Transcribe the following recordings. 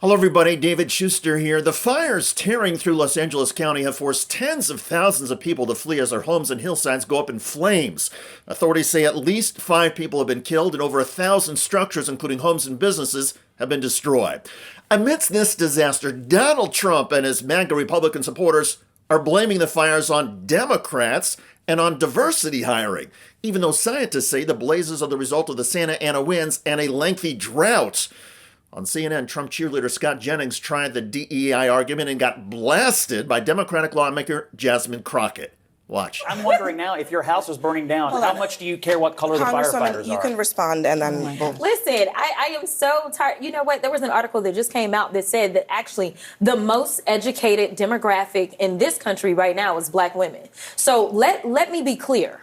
Hello, everybody. David Shuster here. The fires tearing through Los Angeles County have forced tens of thousands of people to flee as their homes and hillsides go up in flames. Authorities say at least 5 people have been killed and over 1,000 structures, including homes and businesses, have been destroyed. Amidst this disaster, Donald Trump and his MAGA Republican supporters are blaming the fires on Democrats and on diversity hiring, even though scientists say the blazes are the result of the Santa Ana winds and a lengthy drought. On CNN, Trump cheerleader Scott Jennings tried the DEI argument and got blasted by Democratic lawmaker Jasmine Crockett. Watch. I'm wondering now, if your house is burning down, how much do you care what color the firefighters you are? can respond and then we'll... Listen, I am so tired. You know what? There was an article that just came out that said that actually the most educated demographic in this country right now is black women. So let me be clear.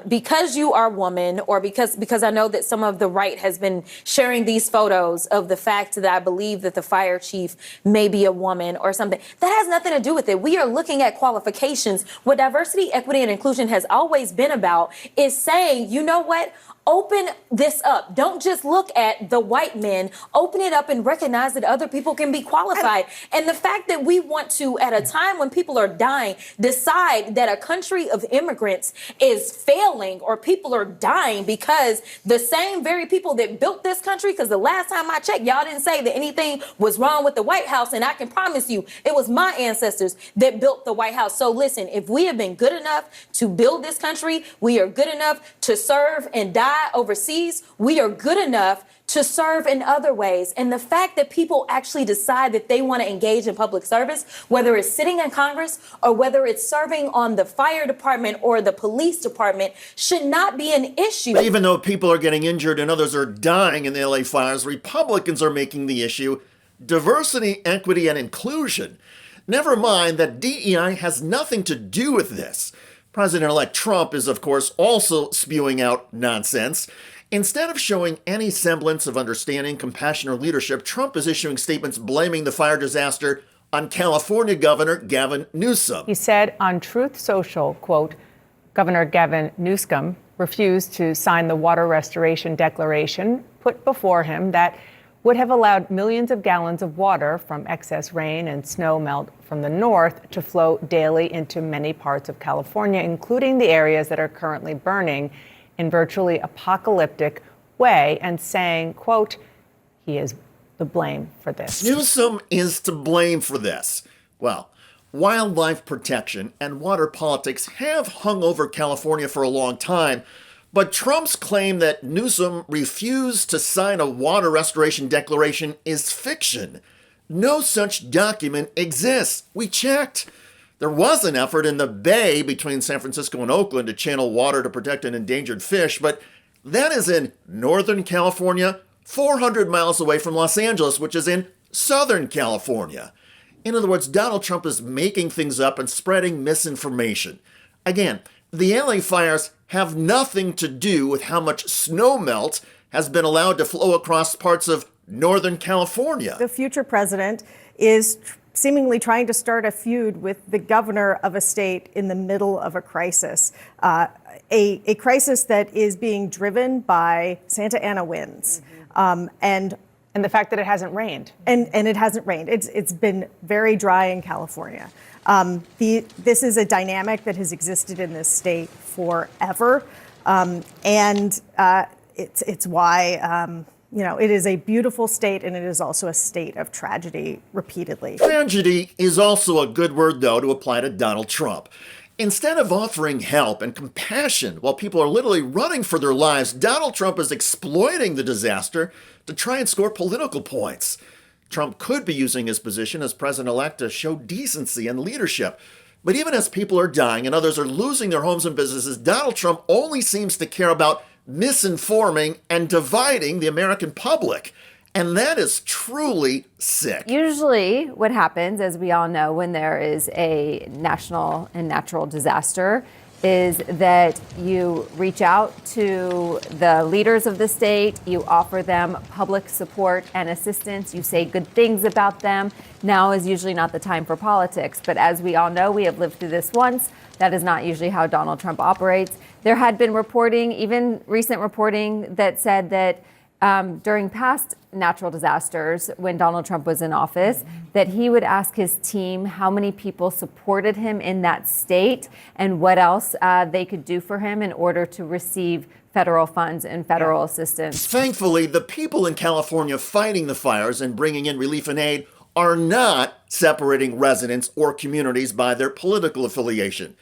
Because you are a woman, or because I know that some of the right has been sharing these photos of the fact that I believe that the fire chief may be a woman or something, that has nothing to do with it. We are looking at qualifications. What diversity, equity, and inclusion has always been about is saying, you know what? Open this up. Don't just look at the white men. Open it up and recognize that other people can be qualified. And the fact that we want to, at a time when people are dying, decide that a country of immigrants is failing or people are dying because the same very people that built this country, because the last time I checked, y'all didn't say that anything was wrong with the White House. And I can promise you, it was my ancestors that built the White House. So listen, if we have been good enough to build this country, we are good enough to serve and die overseas, we are good enough to serve in other ways. And the fact that people actually decide that they want to engage in public service, whether it's sitting in Congress or whether it's serving on the fire department or the police department, should not be an issue. Even though people are getting injured and others are dying in the LA fires, Republicans are making the issue diversity, equity, and inclusion. Never mind that DEI has nothing to do with this. President-elect Trump is, of course, also spewing out nonsense. Instead of showing any semblance of understanding, compassion, or leadership, Trump is issuing statements blaming the fire disaster on California Governor Gavin Newsom. He said on Truth Social, quote, Governor Gavin Newsom refused to sign the water restoration declaration put before him that would have allowed millions of gallons of water from excess rain and snow melt from the north to flow daily into many parts of California, including the areas that are currently burning in virtually apocalyptic way, and saying, quote, he is the blame for this. Newsom is to blame for this. Well, wildlife protection and water politics have hung over California for a long time, but Trump's claim that Newsom refused to sign a water restoration declaration is fiction. No such document exists. We checked. There was an effort in the Bay between San Francisco and Oakland to channel water to protect an endangered fish, but that is in Northern California, 400 miles away from Los Angeles, which is in Southern California. In other words, Donald Trump is making things up and spreading misinformation. Again, the LA fires have nothing to do with how much snow melt has been allowed to flow across parts of Northern California. The future president is seemingly trying to start a feud with the governor of a state in the middle of a crisis, a crisis that is being driven by Santa Ana winds. And the fact that it hasn't rained. And it hasn't rained. It's been very dry in California. This is a dynamic that has existed in this state forever. It's why, it is a beautiful state, and it is also a state of tragedy repeatedly. Tragedy is also a good word, though, to apply to Donald Trump. Instead of offering help and compassion while people are literally running for their lives, Donald Trump is exploiting the disaster to try and score political points. Trump could be using his position as president-elect to show decency and leadership. But even as people are dying and others are losing their homes and businesses, Donald Trump only seems to care about misinforming and dividing the American public. And that is truly sick. Usually what happens, as we all know, when there is a national and natural disaster is that you reach out to the leaders of the state, you offer them public support and assistance, you say good things about them. Now is usually not the time for politics. But as we all know, we have lived through this once. That is not usually how Donald Trump operates. There had been reporting, even recent reporting, that said that during past natural disasters, when Donald Trump was in office, that he would ask his team how many people supported him in that state and what else they could do for him in order to receive federal funds and federal assistance. Thankfully, the people in California fighting the fires and bringing in relief and aid are not separating residents or communities by their political affiliation.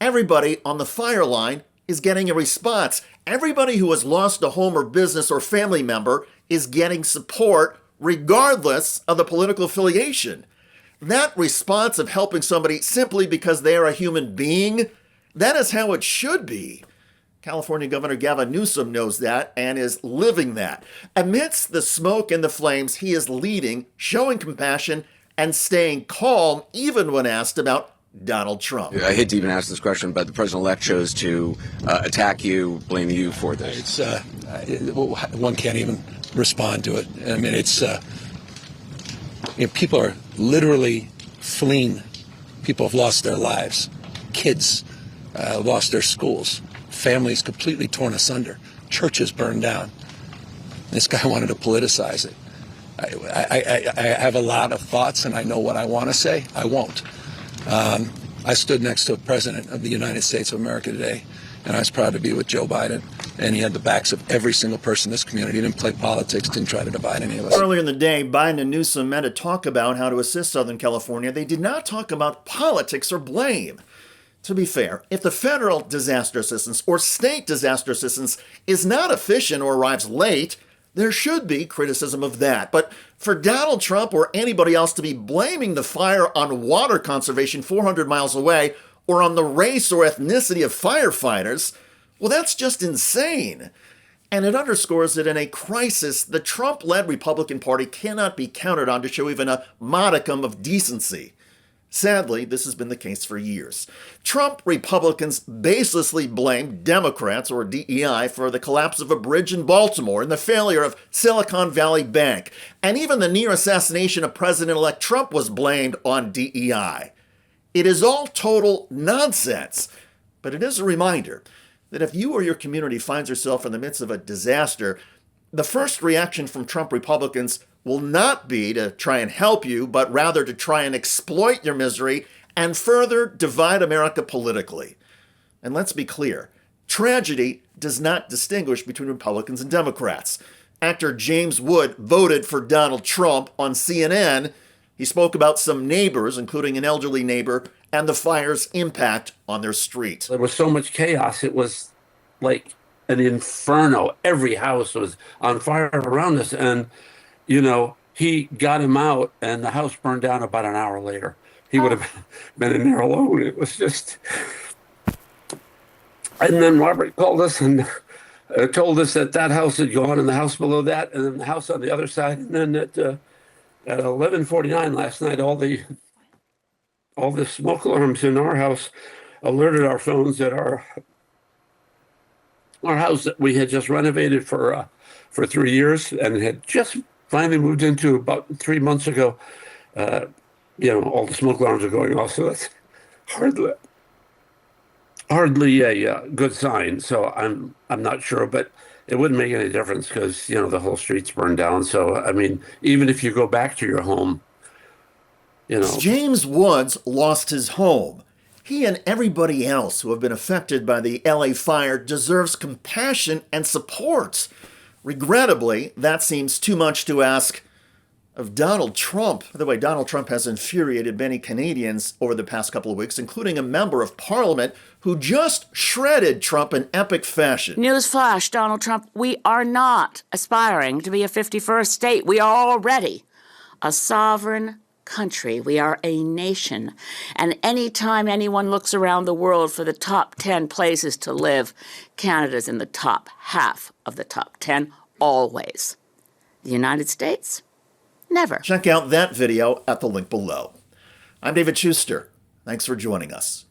Everybody on the fire line is getting a response. Everybody who has lost a home or business or family member is getting support regardless of the political affiliation. That response of helping somebody simply because they are a human being, that is how it should be. California Governor Gavin Newsom knows that and is living that. Amidst the smoke and the flames, he is leading, showing compassion, and staying calm even when asked about Donald Trump. I hate to even ask this question, but the president-elect chose to attack you, blame you for this. One can't even respond to it. I mean, people are literally fleeing. People have lost their lives. Kids lost their schools. Families completely torn asunder. Churches burned down. This guy wanted to politicize it. I have a lot of thoughts, and I know what I want to say. I won't. I stood next to a president of the United States of America today, and I was proud to be with Joe Biden. And he had the backs of every single person in this community. He didn't play politics, didn't try to divide any of us. Earlier in the day, Biden and Newsom met to talk about how to assist Southern California. They did not talk about politics or blame. To be fair, if the federal disaster assistance or state disaster assistance is not efficient or arrives late, there should be criticism of that. But for Donald Trump or anybody else to be blaming the fire on water conservation 400 miles away or on the race or ethnicity of firefighters, well, that's just insane. And it underscores that in a crisis, the Trump-led Republican Party cannot be counted on to show even a modicum of decency. Sadly, this has been the case for years. Trump Republicans baselessly blamed Democrats or DEI for the collapse of a bridge in Baltimore and the failure of Silicon Valley Bank. And even the near assassination of President-elect Trump was blamed on DEI. It is all total nonsense. But it is a reminder that if you or your community finds yourself in the midst of a disaster, the first reaction from Trump Republicans will not be to try and help you, but rather to try and exploit your misery and further divide America politically. And let's be clear, tragedy does not distinguish between Republicans and Democrats. Actor James Wood voted for Donald Trump on CNN. He spoke about some neighbors, including an elderly neighbor, and the fire's impact on their street. There was so much chaos. It was like an inferno. Every house was on fire around us. And he got him out, and the house burned down about an hour later. He would have been in there alone. It was just... And then Robert called us and told us that house had gone, and the house below that, and then the house on the other side. And then at 11:49 last night, all the smoke alarms in our house alerted our phones that our house that we had just renovated for 3 years and had just finally moved into about 3 months ago. All the smoke alarms are going off, so that's hardly a good sign. So I'm not sure, but it wouldn't make any difference because the whole street's burned down. So I mean, even if you go back to your home, James Woods lost his home. He and everybody else who have been affected by the LA fire deserves compassion and support. Regrettably, that seems too much to ask of Donald Trump. By the way, Donald Trump has infuriated many Canadians over the past couple of weeks, including a member of parliament who just shredded Trump in epic fashion. Newsflash, Donald Trump, we are not aspiring to be a 51st state. We are already a sovereign country. We are a nation. And anytime anyone looks around the world for the top 10 places to live, Canada's in the top half of the top 10, always. The United States? Never. Check out that video at the link below. I'm David Shuster. Thanks for joining us.